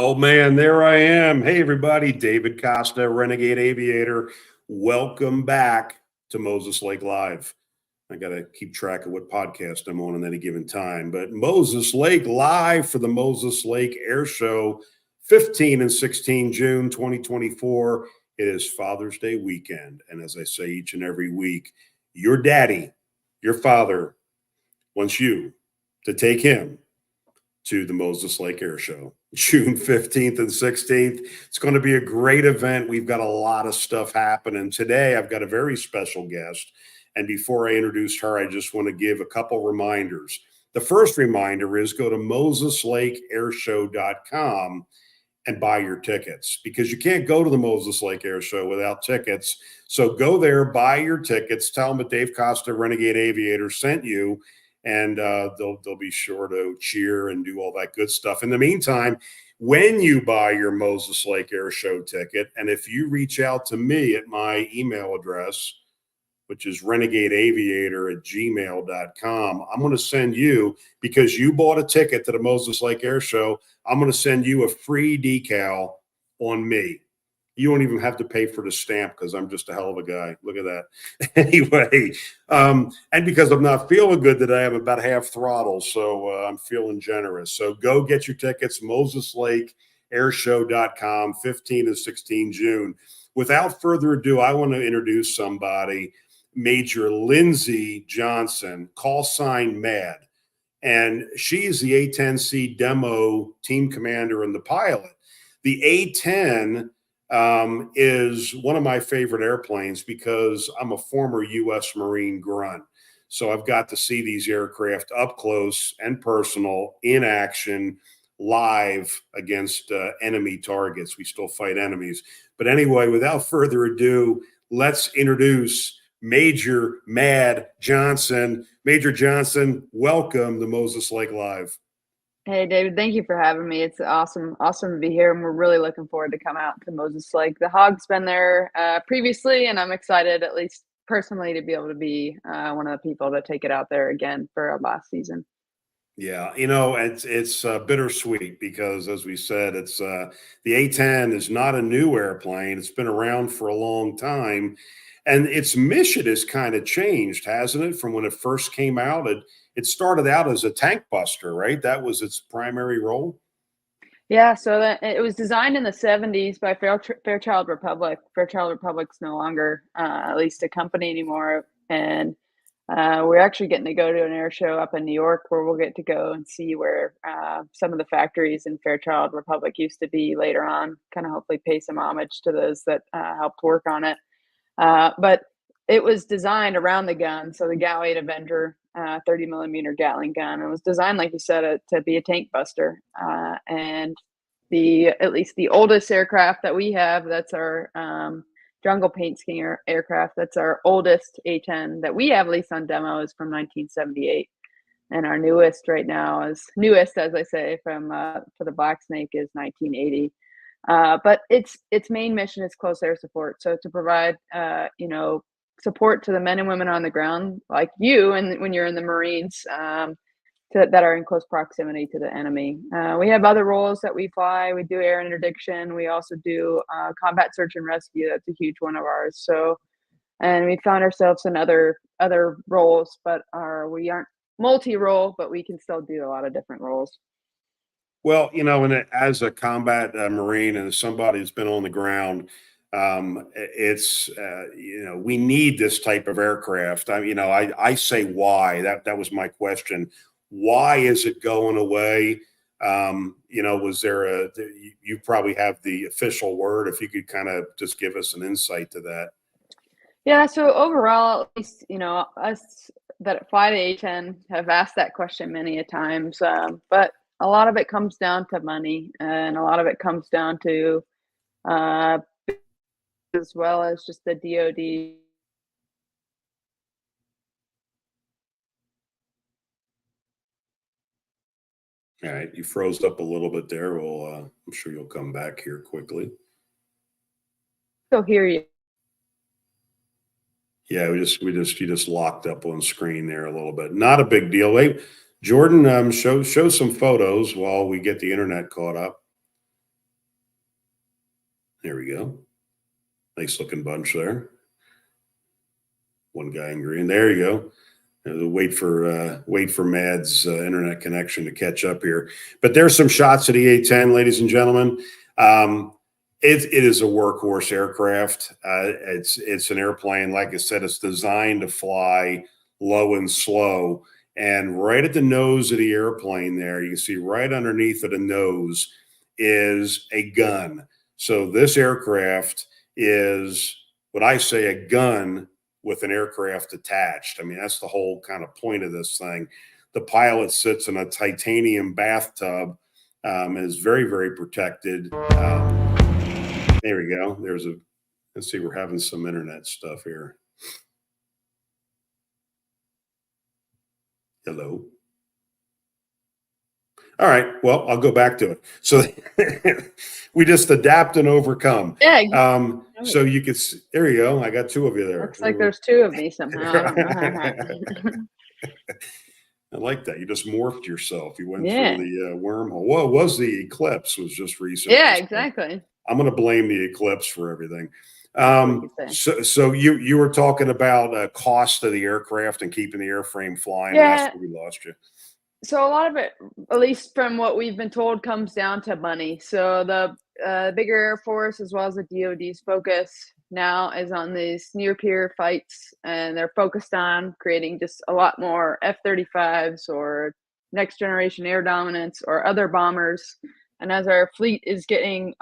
Oh man, there I am. Hey everybody, David Costa, Renegade Aviator. Welcome back to Moses Lake Live. I got to keep track of what podcast I'm on at any given time. But Moses Lake Live for the Moses Lake Air Show, 15 and 16 June 2024. It is Father's Day weekend. And as I say each and every week, your daddy, your father wants you to take him to the Moses Lake Air Show, June 15th and 16th. It's going to be a great event. We've got a lot of stuff happening. Today, I've got a very special guest. And before I introduce her, I just want to give a couple reminders. The first reminder is go to MosesLakeAirshow.com and buy your tickets, because you can't go to the Moses Lake Air Show without tickets. So go there, buy your tickets, tell them that Dave Costa, Renegade Aviator, sent you, and they'll be sure to cheer and do all that good stuff. In the meantime, when you buy your Moses Lake Air Show ticket, and if you reach out to me at my email address, which is renegadeaviator@gmail.com, I'm going to send you, because you bought a ticket to the Moses Lake Air Show, I'm going to send you a free decal on me. You don't even have to pay for the stamp, because I'm just a hell of a guy. Look at that. Anyway, and because I'm not feeling good today, I'm about half throttle, so I'm feeling generous. So go get your tickets, MosesLakeAirshow.com, 15 and 16 June. Without further ado, I want to introduce somebody, Major Lindsay Johnson, call sign Mad. And she's the A-10C demo team commander and the pilot. The A-10 is one of my favorite airplanes because I'm a former U.S. Marine grunt. So I've got to see these aircraft up close and personal, in action, live against enemy targets. We still fight enemies. But anyway, without further ado, let's introduce Major Mad Johnson. Major Johnson, welcome to Moses Lake Live. Hey, David, thank you for having me. It's awesome to be here, and we're really looking forward to come out to Moses Lake. The Hog's been there previously, and I'm excited, at least personally, to be able to be one of the people to take it out there again for our last season. Yeah, it's bittersweet because, as we said, it's the A-10 is not a new airplane. It's been around for a long time, and its mission has kind of changed, hasn't it? From when it first came out, it started out as a tank buster, right? That was its primary role. Yeah, so it was designed in the 70s by Fairchild Republic. Fairchild Republic's no longer at least a company anymore, and we're actually getting to go to an air show up in New York where we'll get to go and see where some of the factories in Fairchild Republic used to be later on, kind of hopefully pay some homage to those that helped work on it. But it was designed around the gun, so the Gal-8 Avenger 30 millimeter Gatling gun. It was designed, like you said, to be a tank buster. And at least the oldest aircraft that we have, that's our Jungle Paint Scheme aircraft. That's our oldest A-10 that we have, at least on demo, is from 1978. And our newest right now as I say, from for the Black Snake is 1980. But its main mission is close air support. So to provide, support to the men and women on the ground, like you, and when you're in the Marines, that are in close proximity to the enemy. We have other roles that we fly. We do air interdiction. We also do combat search and rescue. That's a huge one of ours. So, and we found ourselves in other roles, but we aren't multi-role, but we can still do a lot of different roles. Well, and as a combat Marine and as somebody who's been on the ground, it's we need this type of aircraft. I say why. That was my question. Why is it going away? Was there you probably have the official word, if you could kind of just give us an insight to that. Yeah, so overall, at least, us that fly the A-10 have asked that question many a times, but a lot of it comes down to money, and a lot of it comes down to as well as just the DoD. All right, you froze up a little bit there. Well, I'm sure you'll come back here quickly. Still hear you. Yeah, you just locked up on screen there a little bit. Not a big deal. Hey, Jordan, show some photos while we get the internet caught up. There we go. Nice looking bunch there. One guy in green. There you go. Wait for Mad's internet connection to catch up here. But there's some shots of the A-10, ladies and gentlemen. It is a workhorse aircraft. It's an airplane, like I said, it's designed to fly low and slow. And right at the nose of the airplane there, you can see right underneath of the nose is a gun. So this aircraft is what I say a gun with an aircraft attached. I mean, that's the whole kind of point of this thing. The pilot sits in a titanium bathtub and is very, very protected. There we go. Let's see, we're having some internet stuff here. Hello. All right. Well, I'll go back to it. So we just adapt and overcome. Yeah. So you could, there you go. I got two of you there. Looks like there's two of me somehow. I don't know how that happened. I like that. You just morphed yourself. You went through the wormhole. Well, it was the eclipse was just recent. Yeah, exactly. I'm going to blame the eclipse for everything. So you were talking about cost of the aircraft and keeping the airframe flying. Yeah. That's where we lost you. So a lot of it, at least from what we've been told, comes down to money. So the bigger Air Force, as well as the DoD's focus now is on these near-peer fights, and they're focused on creating just a lot more F-35s or next generation air dominance or other bombers. And as our fleet is getting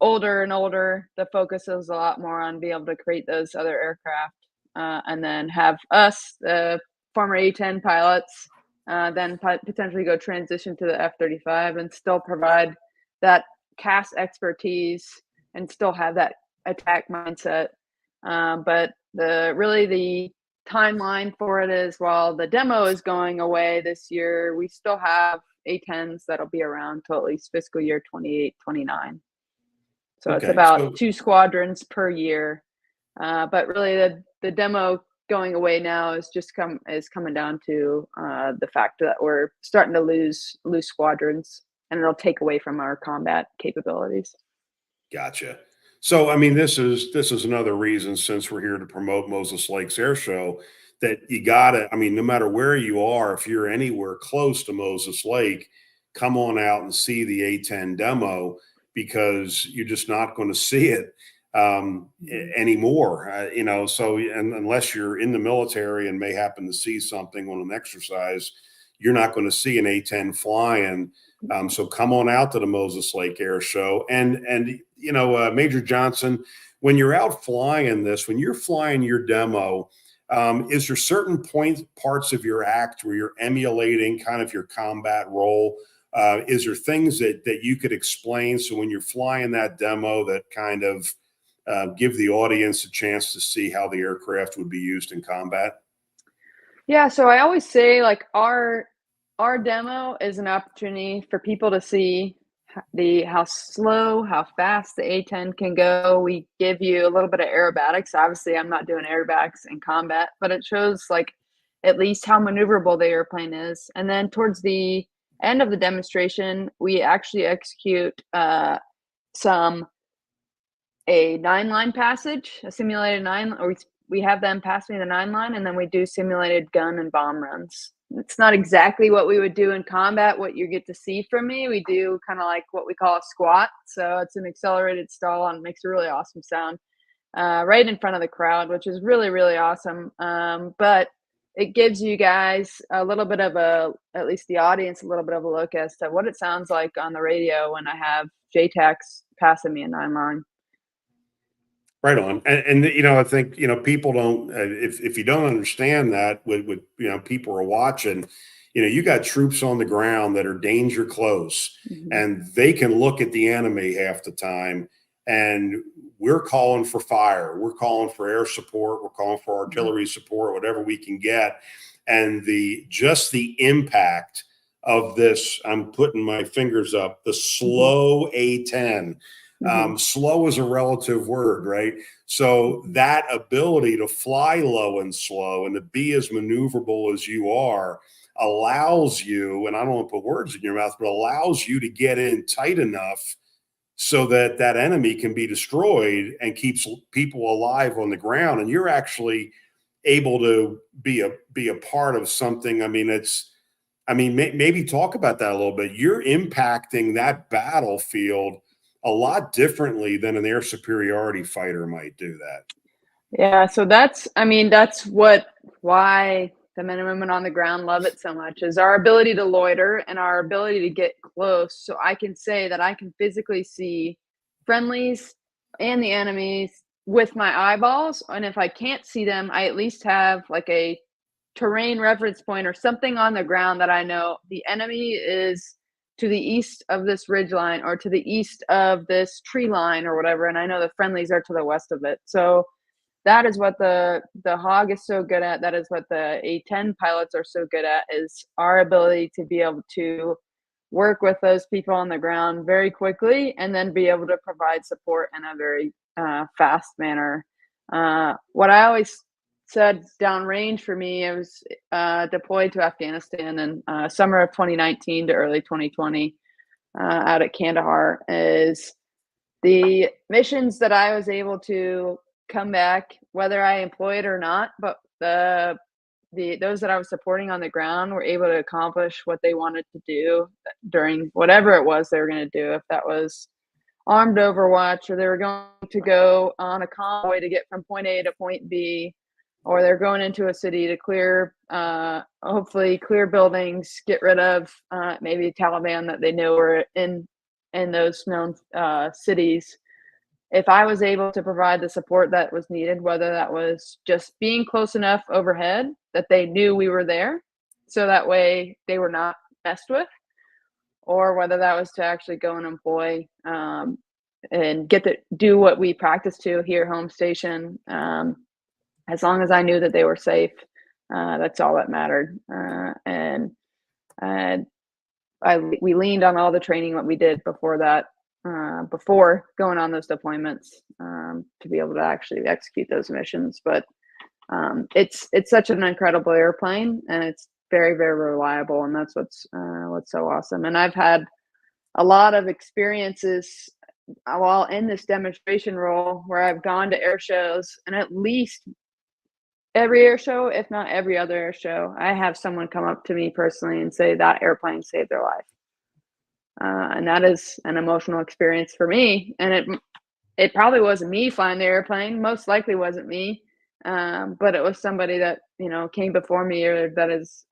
older and older, the focus is a lot more on being able to create those other aircraft, and then have us, the former A-10 pilots, then potentially go transition to the F-35 and still provide that CAS expertise and still have that attack mindset. But the timeline for it is, while the demo is going away this year, we still have A-10s that'll be around till at least fiscal year 28, 29. So it's about 2 squadrons per year. But really the demo going away now is coming down to the fact that we're starting to lose squadrons, and it'll take away from our combat capabilities. Gotcha. So, I mean, this is another reason, since we're here to promote Moses Lake's Air Show, that you gotta, I mean, no matter where you are, if you're anywhere close to Moses Lake, come on out and see the A-10 demo, because you're just not going to see it anymore, so, and unless you're in the military and may happen to see something on an exercise, you're not going to see an A-10 flying. So come on out to the Moses Lake Air Show. And Major Johnson, when you're out flying this, when you're flying your demo, is there certain parts of your act where you're emulating kind of your combat role? Is there things that you could explain, so when you're flying that demo, that kind of give the audience a chance to see how the aircraft would be used in combat? Yeah, so I always say, like, our demo is an opportunity for people to see how slow, how fast the A-10 can go. We give you a little bit of aerobatics. Obviously, I'm not doing aerobatics in combat, but it shows, like, at least how maneuverable the airplane is. And then towards the end of the demonstration, we actually execute a 9-line passage, a simulated 9, or we have them pass me the 9-line, and then we do simulated gun and bomb runs. It's not exactly what we would do in combat, what you get to see from me. We do kind of like what we call a squat. So it's an accelerated stall and makes a really awesome sound right in front of the crowd, which is really, really awesome. But it gives you guys a little bit of at least the audience, a little bit of a look as to what it sounds like on the radio when I have JTACs passing me a 9-line. Right on. And I think, people don't, if you don't understand that, with people are watching, you got troops on the ground that are danger close, and they can look at the enemy half the time, and we're calling for fire. We're calling for air support. We're calling for artillery support, whatever we can get. And the impact of this, I'm putting my fingers up, the slow A-10. Slow is a relative word, right? So that ability to fly low and slow and to be as maneuverable as you are allows you, and I don't want to put words in your mouth, but allows you to get in tight enough so that that enemy can be destroyed and keeps people alive on the ground. And you're actually able to be a part of something. I mean, maybe talk about that a little bit. You're impacting that battlefield a lot differently than an air superiority fighter might do that. Yeah, so that's why the men and women on the ground love it so much, is our ability to loiter and our ability to get close. So I can say that I can physically see friendlies and the enemies with my eyeballs. And if I can't see them, I at least have like a terrain reference point or something on the ground that I know the enemy is to the east of this ridge line or to the east of this tree line or whatever. And I know the friendlies are to the west of it. So that is what the hog is so good at. That is what the A-10 pilots are so good at, is our ability to be able to work with those people on the ground very quickly and then be able to provide support in a very fast manner. What I always said downrange for me, I was deployed to Afghanistan in summer of 2019 to early 2020 out at Kandahar, is the missions that I was able to come back, whether I employed or not, but those that I was supporting on the ground were able to accomplish what they wanted to do during whatever it was they were going to do. If that was armed overwatch, or they were going to go on a convoy to get from point A to point B, or they're going into a city to clear, hopefully clear buildings, get rid of maybe Taliban that they know were in those known cities. If I was able to provide the support that was needed, whether that was just being close enough overhead that they knew we were there, so that way they were not messed with, or whether that was to actually go and employ and get to do what we practice to here, home station, as long as I knew that they were safe, that's all that mattered. We leaned on all the training that we did before that, before going on those deployments, to be able to actually execute those missions. But it's such an incredible airplane, and it's very, very reliable, and that's what's so awesome. And I've had a lot of experiences while in this demonstration role where I've gone to air shows, and at least every air show, if not every other air show, I have someone come up to me personally and say that airplane saved their life. And that is an emotional experience for me. And it probably wasn't me flying the airplane, most likely wasn't me, but it was somebody that, came before me, or that has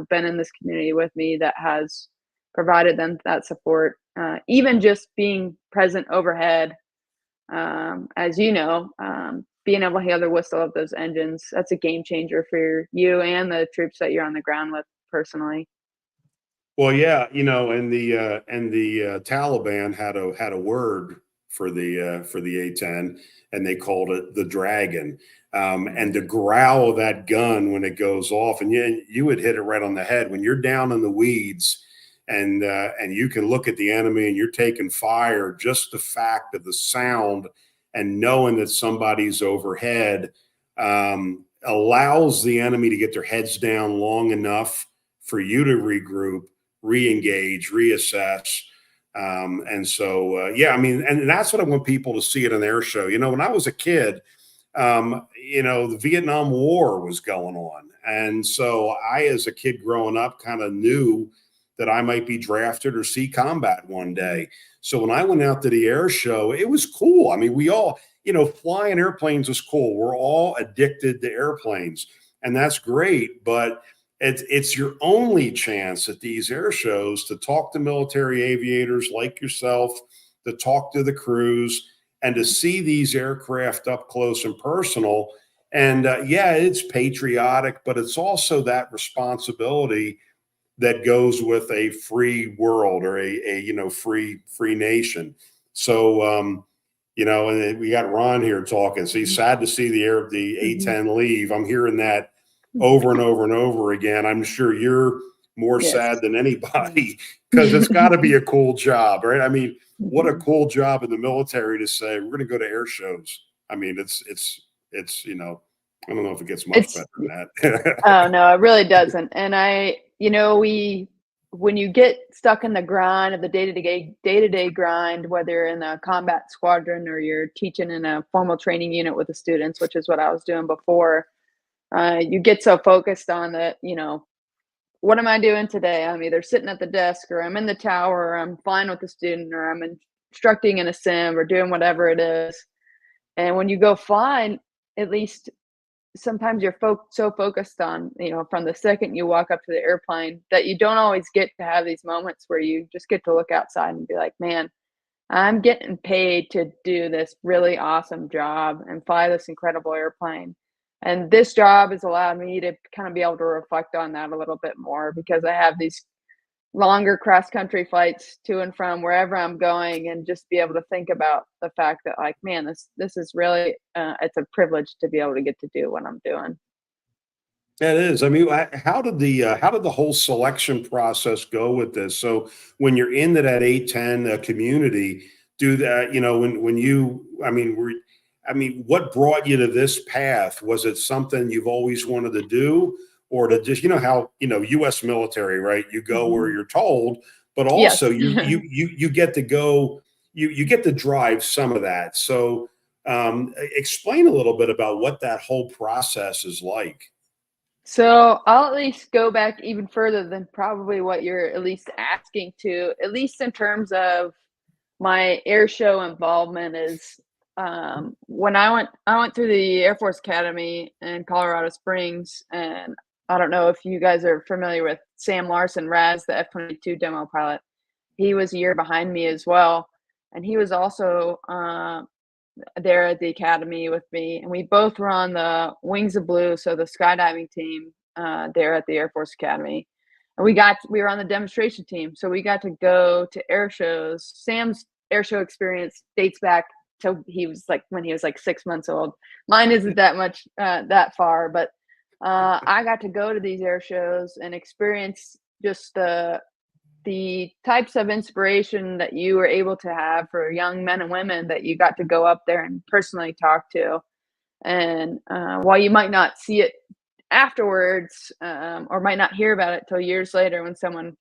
been in this community with me, that has provided them that support. Even just being present overhead, as you know, being able to hear the whistle of those engines, that's a game changer for you and the troops that you're on the ground with personally. Well, yeah, and the Taliban had a word for the A-10, and they called it the Dragon. And the growl of that gun when it goes off, and you would hit it right on the head when you're down in the weeds, and you can look at the enemy and you're taking fire. Just the fact of the sound and knowing that somebody's overhead allows the enemy to get their heads down long enough for you to regroup, re-engage, reassess. And so, and that's what I want people to see at an air show. When I was a kid, the Vietnam War was going on. And so I, as a kid growing up, kind of knew that I might be drafted or see combat one day. So when I went out to the air show, it was cool. I mean, we all, flying airplanes is cool. We're all addicted to airplanes, and that's great. But it's your only chance at these air shows to talk to military aviators like yourself, to talk to the crews, and to see these aircraft up close and personal. And it's patriotic, but it's also that responsibility that goes with a free world, or a free nation. So and we got Ron here talking. So he's sad to see the A-10 leave. I'm hearing that over and over and over again. I'm sure you're more sad than anybody, because it's got to be a cool job, right? I mean, what a cool job in the military to say we're going to go to air shows. I mean, it's I don't know if it gets much better than that. Oh no, it really doesn't. And we when you get stuck in the grind of the day-to-day grind, whether you're in a combat squadron or you're teaching in a formal training unit with the students, which is what I was doing before, you get so focused on that, what am I doing today? I'm either sitting at the desk, or I'm in the tower, or I'm flying with the student, or I'm instructing in a sim, or doing whatever it is. And when you go flying, at least sometimes you're so focused on, from the second you walk up to the airplane, that you don't always get to have these moments where you just get to look outside and be like, man, I'm getting paid to do this really awesome job and fly this incredible airplane. And this job has allowed me to kind of be able to reflect on that a little bit more, because I have these longer cross country flights to and from wherever I'm going, and just be able to think about the fact that, like, man, this is really it's a privilege to be able to get to do what I'm doing. It is. I mean, how did the whole selection process go with this? So when you're into that 810 community, do that, when you, what brought you to this path? Was it something you've always wanted to do, or to just, how, U.S. military, right? You go where you're told, but also Yes. you get to go, you get to drive some of that. So explain a little bit about what that whole process is like. So I'll at least go back even further than probably what you're at least asking to, at least in terms of my air show involvement. Is when I went through the Air Force Academy in Colorado Springs, and I don't know if you guys are familiar with Sam Larson, Raz, the F-22 demo pilot. He was a year behind me as well, and he was also there at the academy with me, and we both were on the Wings of Blue, so the skydiving team there at the Air Force Academy. And we were on the demonstration team, so we got to go to air shows. Sam's air show experience dates back to when he was like 6 months old. Mine isn't that much that far, but I got to go to these air shows and experience just the types of inspiration that you were able to have for young men and women that you got to go up there and personally talk to. And while you might not see it afterwards, or might not hear about it till years later, when someone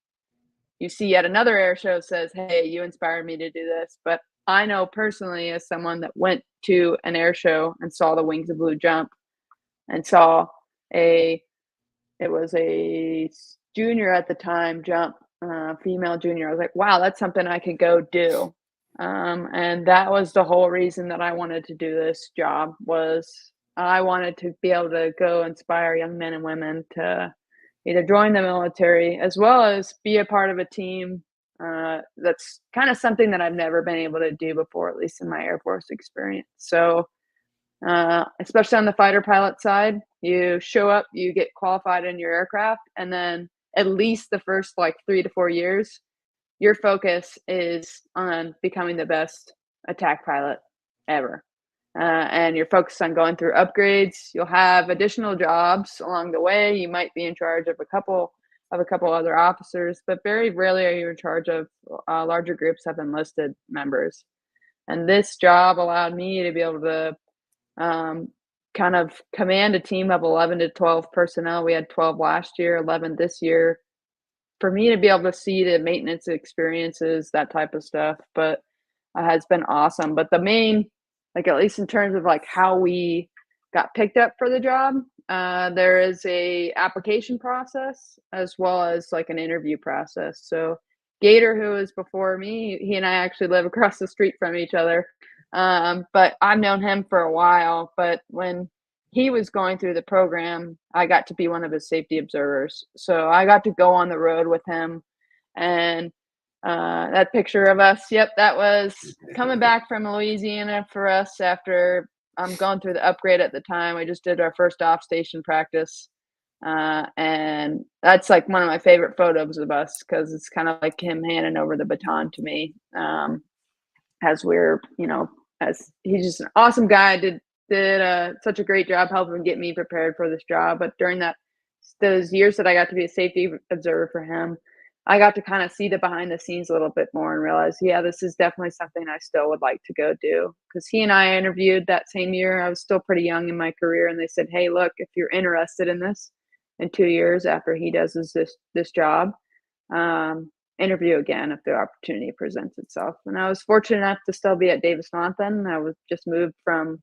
you see at another air show says, hey, you inspired me to do this. But I know personally, as someone that went to an air show and saw the Wings of Blue jump, and saw it was a junior at the time jump, female junior. I was like, wow, that's something I could go do. And that was the whole reason that I wanted to do this job. Was I wanted to be able to go inspire young men and women to either join the military, as well as be a part of a team. That's kind of something that I've never been able to do before, at least in my Air Force experience. So especially on the fighter pilot side, you show up, you get qualified in your aircraft, and then at least the first like 3 to 4 years, your focus is on becoming the best attack pilot ever. And you're focused on going through upgrades. You'll have additional jobs along the way. You might be in charge of a couple other officers, but very rarely are you in charge of larger groups of enlisted members. And this job allowed me to be able to kind of command a team of 11 to 12 personnel. We had 12 last year, 11 this year. For me to be able to see the maintenance experiences, that type of stuff, but has been awesome. But the main, like, at least in terms of like how we got picked up for the job, there is a application process as well as like an interview process. So Gator, who was before me, he and I actually live across the street from each other. But I've known him for a while. But when he was going through the program, I got to be one of his safety observers. So I got to go on the road with him. And that picture of us, yep, that was coming back from Louisiana for us after going through the upgrade at the time. We just did our first off station practice. And that's like one of my favorite photos of us, because it's kind of like him handing over the baton to me. As we're, as he's just an awesome guy, did such a great job helping get me prepared for this job. But during those years that I got to be a safety observer for him, I got to kind of see the behind the scenes a little bit more and realize, yeah, this is definitely something I still would like to go do. Because he and I interviewed that same year. I was still pretty young in my career, and they said, hey, look, if you're interested in this in 2 years after he does this job, interview again if the opportunity presents itself. And I was fortunate enough to still be at Davis Monthan. I was just moved from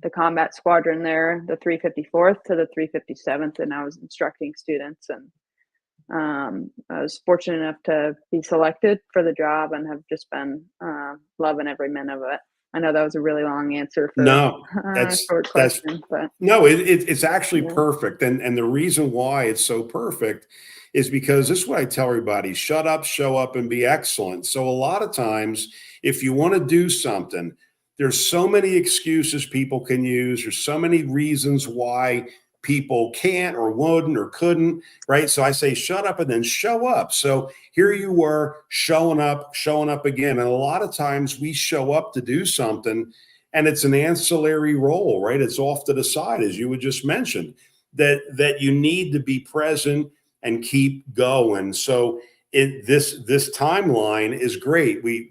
the combat squadron there, the 354th to the 357th, and I was instructing students. And I was fortunate enough to be selected for the job and have just been loving every minute of it. I know that was a really long answer for No, a short that's question, but no, it's actually yeah. perfect. And the reason why it's so perfect is because this is what I tell everybody: shut up, show up, and be excellent. So a lot of times, if you want to do something, there's so many excuses people can use. There's so many reasons why people can't or wouldn't or couldn't, right? So I say, shut up and then show up. So here you were showing up again. And a lot of times we show up to do something and it's an ancillary role, right? It's off to the side, as you would just mentioned, that you need to be present and keep going. So this timeline is great. We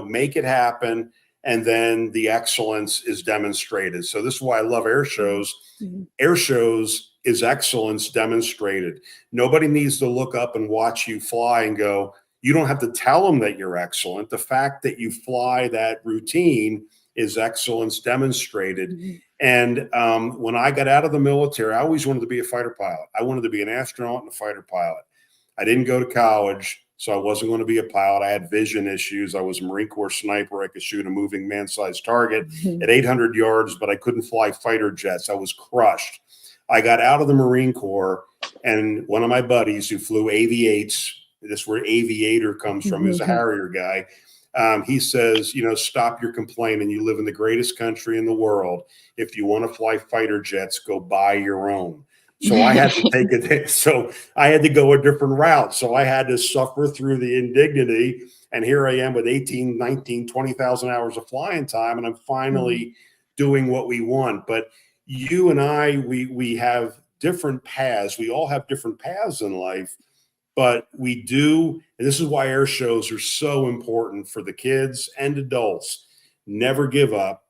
make it happen, and then the excellence is demonstrated. So this is why I love air shows. Mhm. Air shows is excellence demonstrated. Nobody needs to look up and watch you fly and go, you don't have to tell them that you're excellent. The fact that you fly that routine is excellence demonstrated. Mhm. And when I got out of the military, I always wanted to be a fighter pilot. I wanted to be an astronaut and a fighter pilot. I didn't go to college, so I wasn't going to be a pilot. I had vision issues. I was a Marine Corps sniper. I could shoot a moving man-sized target Mhm. at 800 yards, but I couldn't fly fighter jets. I was crushed. I got out of the Marine Corps, and one of my buddies who flew AV-8s, this is where aviator comes from, he was a Mhm. Harrier guy. He says, stop your complaining. You live in the greatest country in the world. If you want to fly fighter jets, go buy your own. So I had to take it. So I had to go a different route. So I had to suffer through the indignity. And here I am with 18, 19, 20,000 hours of flying time. And I'm finally doing what we want. But you and I, we have different paths. We all have different paths in life. But we do, and this is why air shows are so important for the kids and adults. Never give up.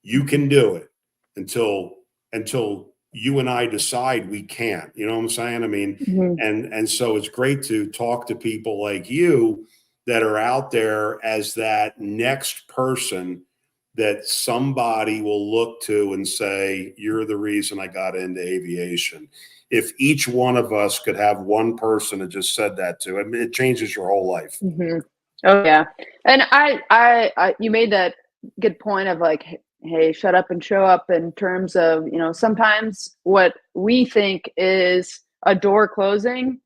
You can do it until you and I decide we can't. You know what I'm saying? I mean, Mhm. and so it's great to talk to people like you that are out there as that next person that somebody will look to and say, you're the reason I got into aviation. If each one of us could have one person that just said that to, I mean, it changes your whole life. Mhm. Oh yeah, and you made that good point of like, hey, shut up and show up. In terms of sometimes what we think is a door closing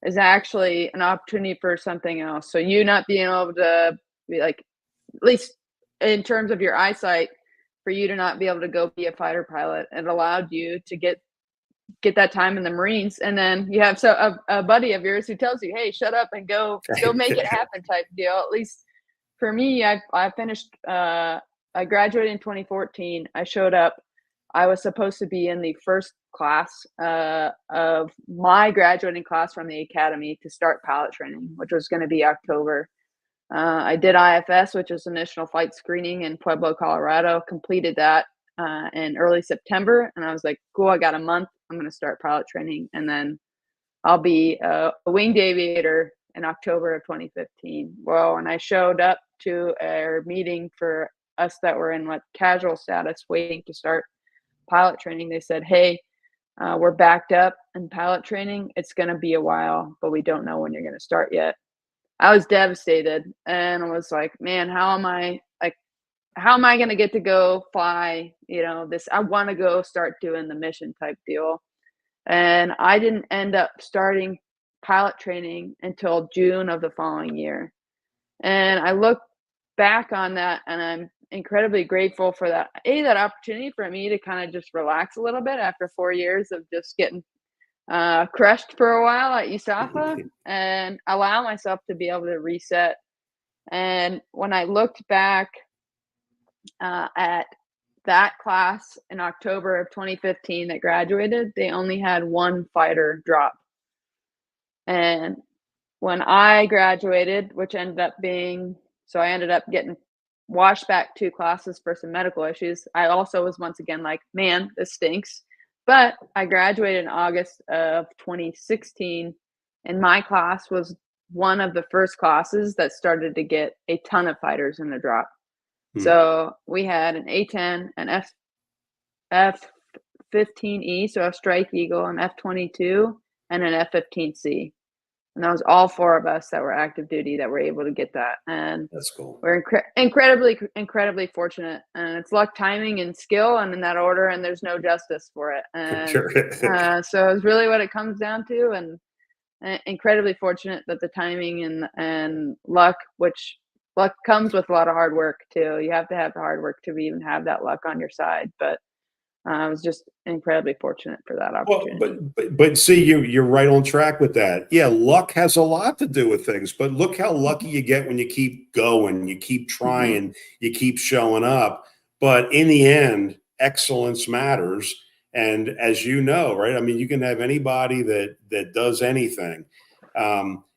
is actually an opportunity for something else. So you not being able to be like, at least in terms of your eyesight, for you to not be able to go be a fighter pilot, it allowed you to get that time in the Marines, and then you have a buddy of yours who tells you, "Hey, shut up and go make it happen," type deal. At least for me, I finished. I graduated in 2014. I showed up. I was supposed to be in the first class of my graduating class from the academy to start pilot training, which was going to be October. I did IFS, which is Initial Flight Screening in Pueblo, Colorado. Completed that in early September, and I was like, "Cool, I got a month. I'm going to start pilot training, and then I'll be a winged aviator in October of 2015." Well, when I showed up to a meeting for us that were in what casual status, waiting to start pilot training, they said, "Hey, we're backed up in pilot training. It's going to be a while, but we don't know when you're going to start yet." I was devastated, and I was like, "Man, how am I going to get to go fly? This, I want to go start doing the mission type deal." And I didn't end up starting pilot training until June of the following year. And I look back on that, and I'm incredibly grateful for that opportunity for me to kind of just relax a little bit after 4 years of just getting crushed for a while at USAF, and allow myself to be able to reset. And when I looked back at that class in October of 2015 that graduated, they only had one fighter drop. And when I graduated, which ended up being, so I ended up getting washed back 2 classes for some medical issues. I also was once again like, man, this stinks. But I graduated in August of 2016, and my class was one of the first classes that started to get a ton of fighters in the drop. Hmm. So we had an A-10, an F-15E, so a Strike Eagle, an F-22, and an F-15C. And that was all 4 of us that were active duty that were able to get that. And That's cool. we're incredibly fortunate. And it's luck, timing, and skill, and in that order. And there's no justice for it. And Sure. so it's really what it comes down to. And incredibly fortunate that the timing and luck, which luck comes with a lot of hard work too. You have to have the hard work to even have that luck on your side. But I was just incredibly fortunate for that opportunity. Well, but see, you're right on track with that. Yeah, luck has a lot to do with things, but look how lucky you get when you keep going, you keep trying, you keep showing up. But in the end, excellence matters. And as you know, right? I mean, you can have anybody that does anything.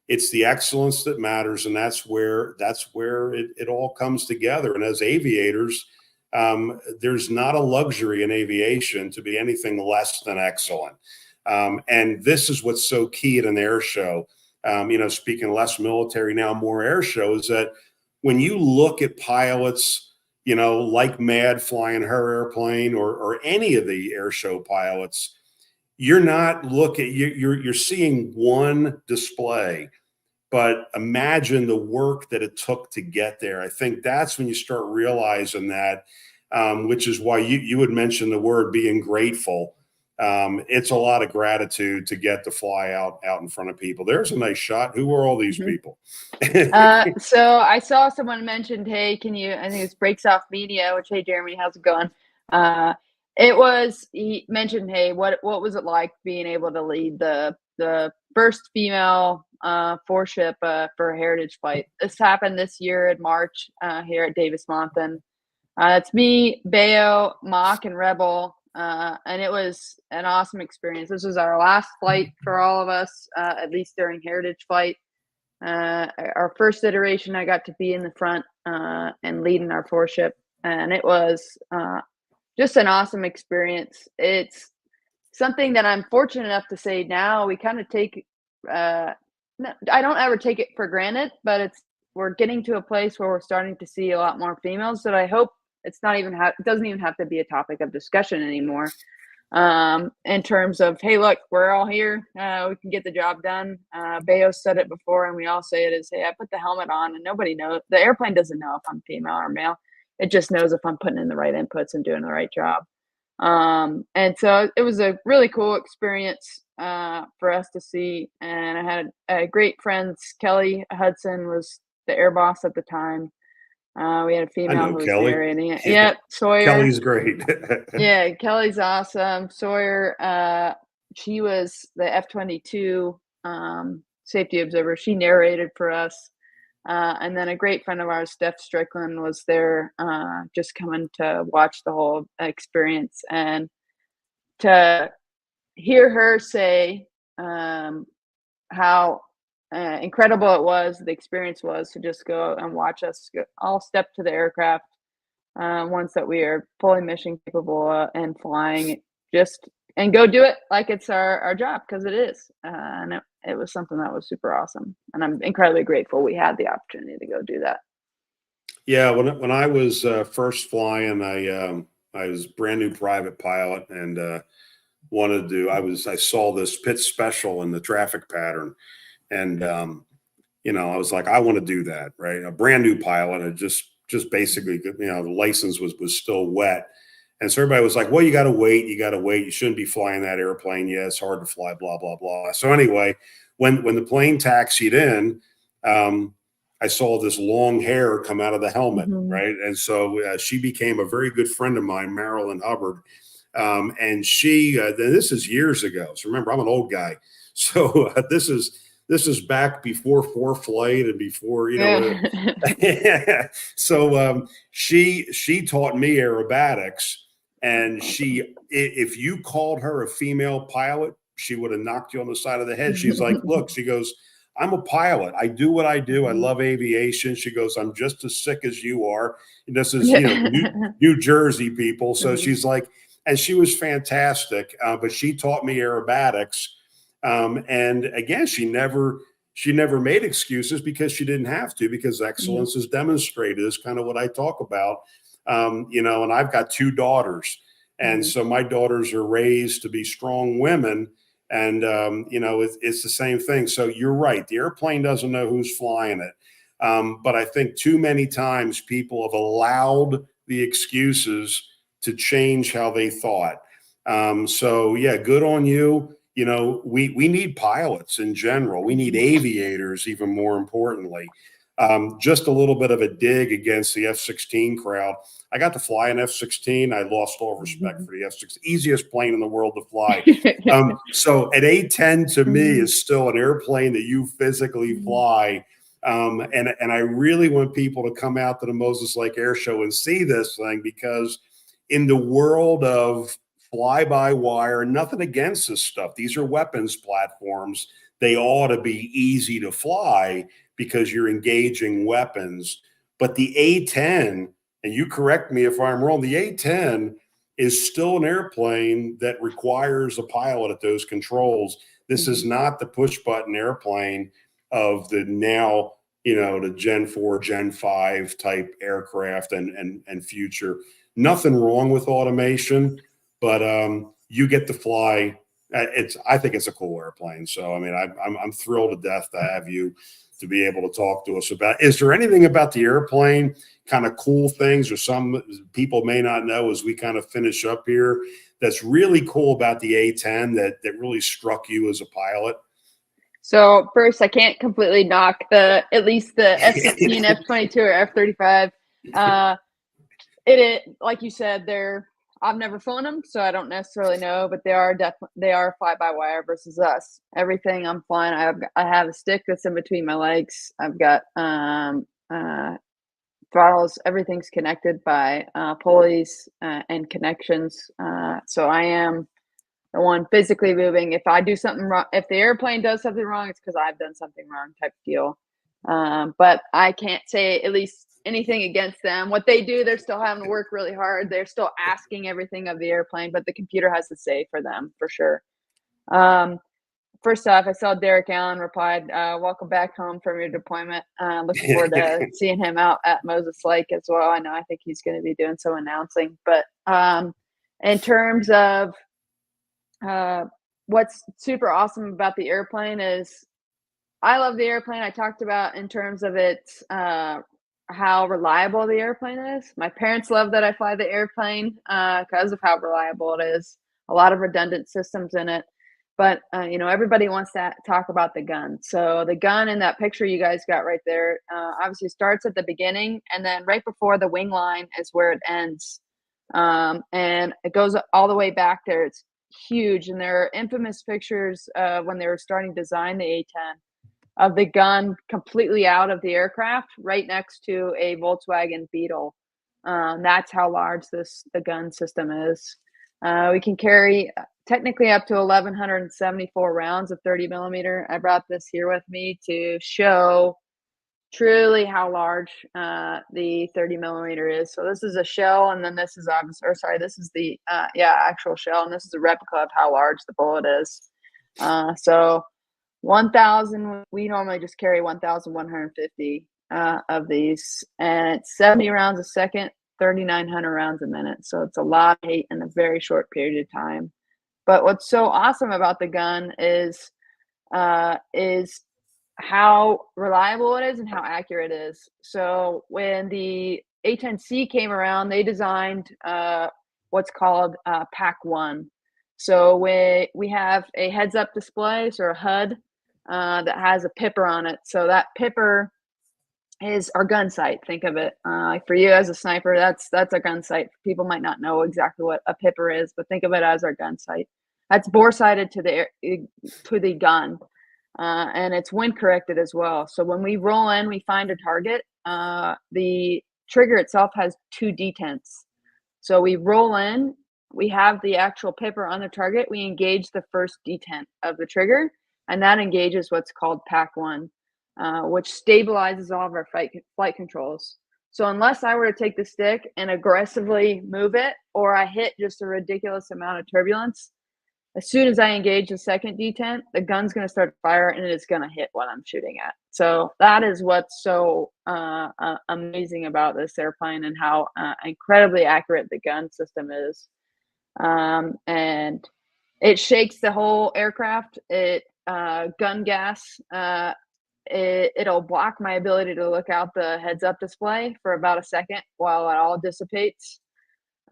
It's the excellence that matters, and that's where it all comes together. And as aviators, there's not a luxury in aviation to be anything less than excellent. And this is what's so key at an air show. Speaking less military, now more air shows, that when you look at pilots, like Mad flying her airplane or any of the air show pilots, you're not you're seeing one display, but imagine the work that it took to get there. I think that's when you start realizing that, which is why you would mention the word being grateful. It's a lot of gratitude to get to fly out in front of people. There's a nice shot. Who are all these people? So I saw someone mentioned, hey, I think it's Breaks Off Media, which, hey, Jeremy, how's it going? He mentioned, hey, what was it like being able to lead the first female 4-ship for a heritage flight? This happened this year in March here at Davis-Monthan. It's me, Bayo, Mock, and Rebel, and it was an awesome experience. This was our last flight for all of us, at least during heritage flight. Our first iteration, I got to be in the front and leading our 4-ship, and it was just an awesome experience. It's something that I'm fortunate enough to say now we kind of take. I don't ever take it for granted, but we're getting to a place where we're starting to see a lot more females. That I hope it doesn't even have to be a topic of discussion anymore. In terms of, hey, look, we're all here. We can get the job done. Bayo said it before, and we all say it is, hey, I put the helmet on, and nobody knows. The airplane doesn't know if I'm female or male. It just knows if I'm putting in the right inputs and doing the right job. And so it was a really cool experience for us to see. And I had great friends. Kelly Hudson was the air boss at the time. We had a female who was narrating it. Yep, Sawyer. Kelly's great. Yeah, Kelly's awesome. Sawyer, she was the F-22 safety observer. She narrated for us. And then a great friend of ours, Steph Strickland, was there just coming to watch the whole experience. And to hear her say how incredible the experience was to just go and watch us all step to the aircraft once that we are fully mission capable and flying, and go do it like it's our job, because it is. And it was something that was super awesome. And I'm incredibly grateful we had the opportunity to go do that. Yeah, when I was first flying, I was brand new private pilot and I saw this pit special in the traffic pattern. And, I was like, I want to do that, right? A brand new pilot. And just basically, the license was still wet. And so everybody was like, well, you got to wait. You shouldn't be flying that airplane. Yeah, it's hard to fly, blah, blah, blah. So anyway, when the plane taxied in, I saw this long hair come out of the helmet, right? And so she became a very good friend of mine, Marilyn Hubbard. And this is years ago. So remember, I'm an old guy. So this is back before ForeFlight and before, So she taught me aerobatics, and if you called her a female pilot, she would have knocked you on the side of the head. She's like, look, she goes, I'm a pilot. I do what I do. I love aviation. She goes, I'm just as sick as you are. And this is, New Jersey people. So she's like, and she was fantastic. But she taught me aerobatics. And again, she never she never made excuses because she didn't have to, because excellence is demonstrated, is kind of what I talk about. You know, and I've got 2 daughters. And so my daughters are raised to be strong women. And, you know, it's the same thing. So you're right. The airplane doesn't know who's flying it. But I think too many times people have allowed the excuses to change how they thought. So yeah, good on you. You know, we need pilots in general. We need aviators, even more importantly. Just a little bit of a dig against the F-16 crowd. I got to fly an F-16. I lost all respect for the F-16, easiest plane in the world to fly. So an A-10 to me is still an airplane that you physically fly. And I really want people to come out to the Moses Lake Air Show and see this thing, because in the world of fly-by-wire, nothing against this stuff. These are weapons platforms. They ought to be easy to fly because you're engaging weapons. But the A-10, and you correct me if I'm wrong, the A-10 is still an airplane that requires a pilot at those controls. This is not the push-button airplane of the now, you know, the Gen 4, Gen 5 type aircraft and future. Nothing wrong with automation, but you get to fly. I think it's a cool airplane. So I mean, I'm thrilled to death to have you to be able to talk to us about. Is there anything about the airplane, kind of cool things, or some people may not know as we kind of finish up here, that's really cool about the A-10 that really struck you as a pilot? So first, I can't completely knock at least the F-16, F-22, or F-35. It like you said, I've never flown them, so I don't necessarily know, but they are fly-by-wire versus us. Everything I'm flying, I have a stick that's in between my legs. I've got throttles. Everything's connected by pulleys and connections. So I am the one physically moving. If I do something wrong, if the airplane does something wrong, it's because I've done something wrong, type deal. But I can't say at least anything against them. What they do, they're still having to work really hard. They're still asking everything of the airplane, but the computer has to say for them, for sure. First off, I saw Derek Allen replied, welcome back home from your deployment. Looking forward to seeing him out at Moses Lake as well. I think he's going to be doing some announcing. But in terms of what's super awesome about the airplane is I love the airplane. I talked about in terms of its how reliable the airplane is. My parents love that I fly the airplane because of how reliable it is. A lot of redundant systems in it. But, you know, everybody wants to talk about the gun. So the gun in that picture you guys got right there obviously starts at the beginning, and then right before the wing line is where it ends. And it goes all the way back there. It's huge. And there are infamous pictures when they were starting to design the A-10 of the gun completely out of the aircraft right next to a Volkswagen Beetle. That's how large the gun system is. We can carry technically up to 1,174 rounds of 30 millimeter. I brought this here with me to show truly how large the 30 millimeter is. So this is a shell, and then this is this is the actual shell, and this is a replica of how large the bullet is. So 1,000. We normally just carry 1,150 of these, and it's 70 rounds a second, 3,900 rounds a minute. So it's a lot of heat in a very short period of time. But what's so awesome about the gun is how reliable it is and how accurate it is. So when the A-10C came around, they designed what's called Pac-1. So we have a heads-up display, so a HUD that has a pipper on it. So that pipper is our gun sight. Think of it for you as a sniper. That's a gun sight. People might not know exactly what a pipper is, but think of it as our gun sight. That's bore sighted to the gun, and it's wind corrected as well. So when we roll in, we find a target. The trigger itself has 2 detents. So we roll in, we have the actual pipper on the target. We engage the first detent of the trigger, and that engages what's called Pac-1. Which stabilizes all of our flight controls. So unless I were to take the stick and aggressively move it, or I hit just a ridiculous amount of turbulence, as soon as I engage the second detent, the gun's going to start to fire and it's going to hit what I'm shooting at. So that is what's so amazing about this airplane and how incredibly accurate the gun system is. And it shakes the whole aircraft. It gun gas. It'll block my ability to look out the heads-up display for about a second while it all dissipates.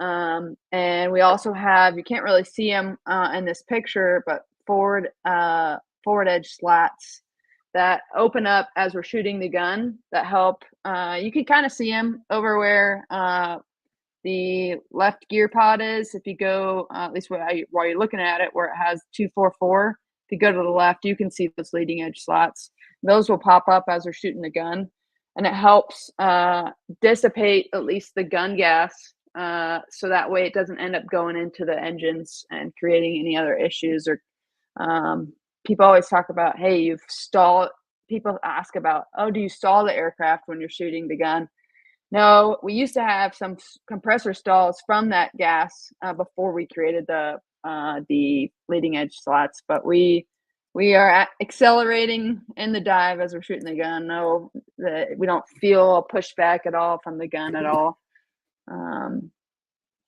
And we also have, you can't really see them in this picture, but forward edge slats that open up as we're shooting the gun that help. You can kind of see them over where the left gear pod is. If you go, at least while you're looking at it, where it has 244, if you go to the left, you can see those leading edge slots. Those will pop up as we're shooting the gun, and it helps dissipate at least the gun gas. So that way it doesn't end up going into the engines and creating any other issues. Or people always talk about, hey, you've stalled. People ask about, oh, do you stall the aircraft when you're shooting the gun? No, we used to have some compressor stalls from that gas before we created the leading edge slots, but we are accelerating in the dive as we're shooting the gun. No, we don't feel a pushback at all from the gun at all.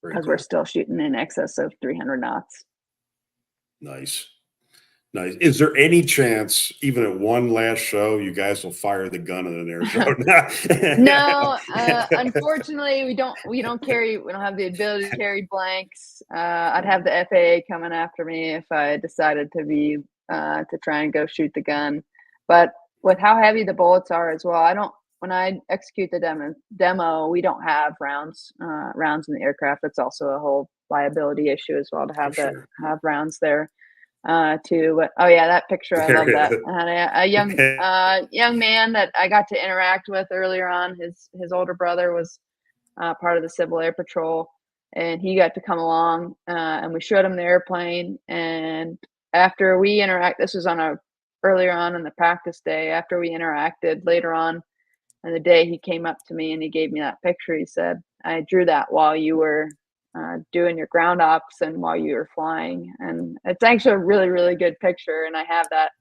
Because we're still shooting in excess of 300 knots. Nice. Is there any chance, even at one last show, you guys will fire the gun at an air show? No, unfortunately, we don't have the ability to carry blanks. I'd have the FAA coming after me if I decided to try and go shoot the gun. But with how heavy the bullets are as well, when I execute the demo, we don't have rounds in the aircraft. That's also a whole liability issue as well to have have rounds there too. But oh yeah, that picture, I love that. I had a young man that I got to interact with earlier on. His older brother was part of the Civil Air Patrol, and he got to come along and we showed him the airplane. And after we this was earlier on in the practice day. After we interacted later on in the day, he came up to me and he gave me that picture. He said, I drew that while you were doing your ground ops and while you were flying. And it's actually a really, really good picture. And I have that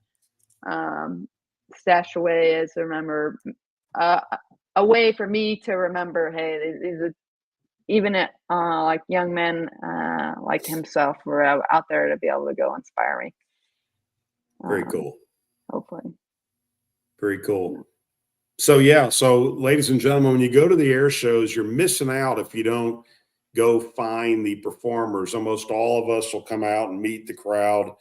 stashed away as a way for me to remember, hey, these are, even at like young men like himself were out there to be able to go inspire me. Very cool. Hopefully. Very cool. So ladies and gentlemen, when you go to the air shows, you're missing out if you don't go find the performers. Almost all of us will come out and meet the crowd.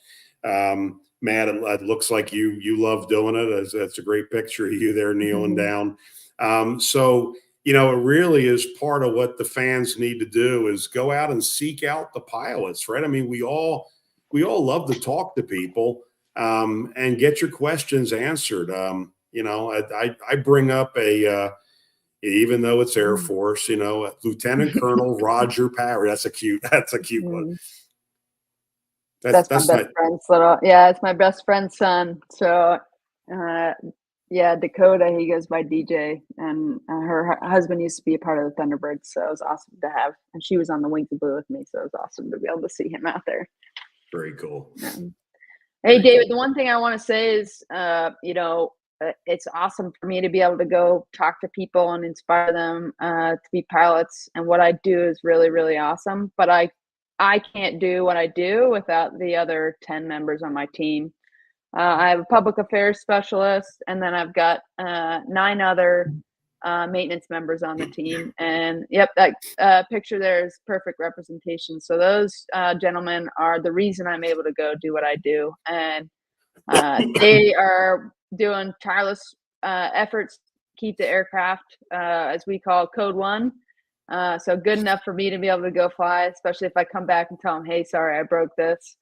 Matt, it looks like you love doing it. That's a great picture of you there kneeling down. So it really is part of what the fans need to do is go out and seek out the pilots, right? I mean, we all love to talk to people and get your questions answered. I bring up even though it's Air Force, Lieutenant Colonel Roger Power. That's a cute one. That's my best friend's it's my best friend's son. So, Dakota, he goes by DJ, and her husband used to be a part of the Thunderbirds. So it was awesome to have, and she was on the Wings of Blue with me. So it was awesome to be able to see him out there. Very cool. Yeah. Hey, David, the one thing I want to say is, it's awesome for me to be able to go talk to people and inspire them to be pilots. And what I do is really, really awesome. But I can't do what I do without the other 10 members on my team. I have a public affairs specialist, and then I've got 9 other maintenance members on the team. And that picture there is perfect representation. So those gentlemen are the reason I'm able to go do what I do. And they are doing tireless efforts to keep the aircraft, as we call Code 1. So good enough for me to be able to go fly, especially if I come back and tell them, hey, sorry, I broke this,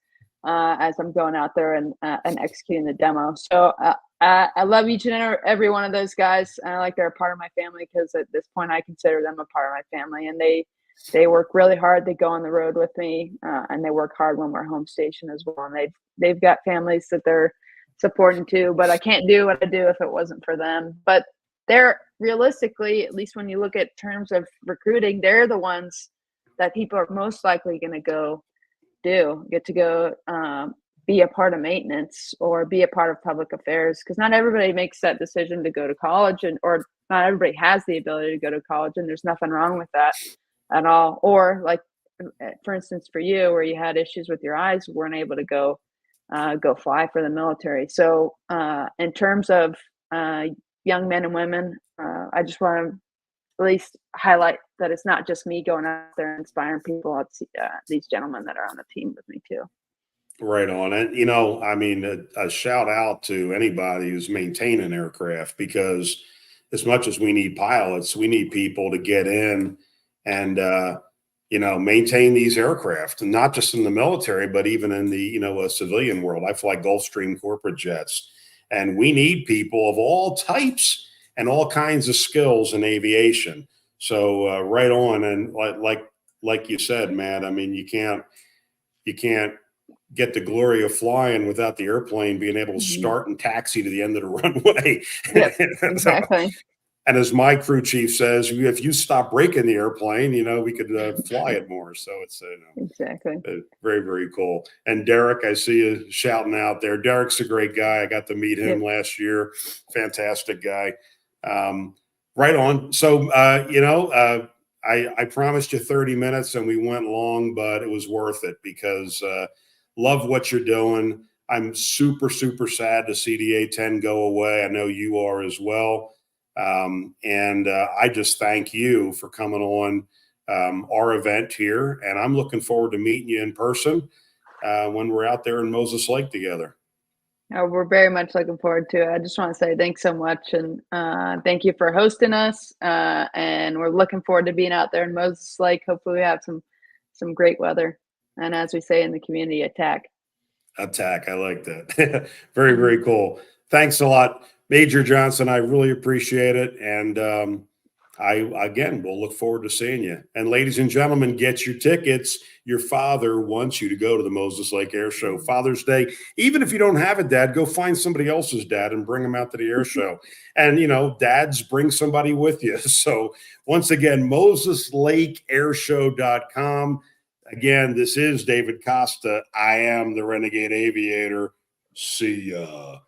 as I'm going out there and executing the demo. So I love each and every one of those guys. I like they're a part of my family, because at this point I consider them a part of my family, and they work really hard. They go on the road with me, and they work hard when we're home station as well. And they've got families that they're supporting too, but I can't do what I do if it wasn't for them. But they're realistically, at least when you look at terms of recruiting, they're the ones that people are most likely going to go do. Get to go be a part of maintenance or be a part of public affairs, because not everybody makes that decision to go to college, or not everybody has the ability to go to college, and there's nothing wrong with that at all. Or like, for instance, for you, where you had issues with your eyes, weren't able to go fly for the military. So in terms of young men and women, I just want to at least highlight that it's not just me going out there and inspiring people. It's these gentlemen that are on the team with me too. Right on. And, I mean, a shout out to anybody who's maintaining aircraft, because as much as we need pilots, we need people to get in and, maintain these aircraft, and not just in the military, but even in the, civilian world. I fly Gulfstream corporate jets, and we need people of all types and all kinds of skills in aviation. So right on. And like you said, Matt, I mean, you can't get the glory of flying without the airplane being able to start and taxi to the end of the runway. Yep, exactly. And as my crew chief says, if you stop breaking the airplane, we could fly it more. So it's exactly very, very cool. And Derek, I see you shouting out there. Derek's a great guy. I got to meet him last year. Fantastic guy. Right on. So, I promised you 30 minutes and we went long, but it was worth it, because love what you're doing. I'm super, super sad to see the A-10 go away. I know you are as well. And I just thank you for coming on our event here. And I'm looking forward to meeting you in person when we're out there in Moses Lake together. We're very much looking forward to it. I just want to say thanks so much, and thank you for hosting us. And we're looking forward to being out there in Moses Lake. Hopefully, we have some great weather, and as we say in the community, attack. I like that. Very, very cool. Thanks a lot, Major Johnson. I really appreciate it, and we'll look forward to seeing you. And ladies and gentlemen, get your tickets. Your father wants you to go to the Moses Lake Air Show Father's Day. Even if you don't have a dad, go find somebody else's dad and bring him out to the air show. And, dads, bring somebody with you. So once again, MosesLakeAirshow.com. Again, this is David Costa. I am the Renegade Aviator. See ya.